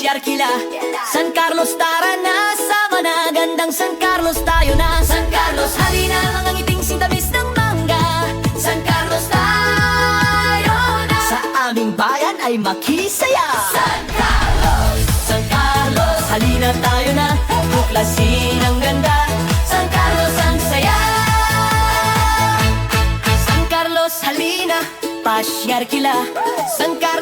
pasyar kila. San Carlos tara na, sa managandang San Carlos tayo na. San Carlos halina, mga ngiting sintamis ng mangga. San Carlos tayo na, sa aming bayan ay makisaya. San Carlos, halina tayo na, tuklasin ang ganda. San Carlos ang saya. San Carlos halina, pasyar kila. San Carlos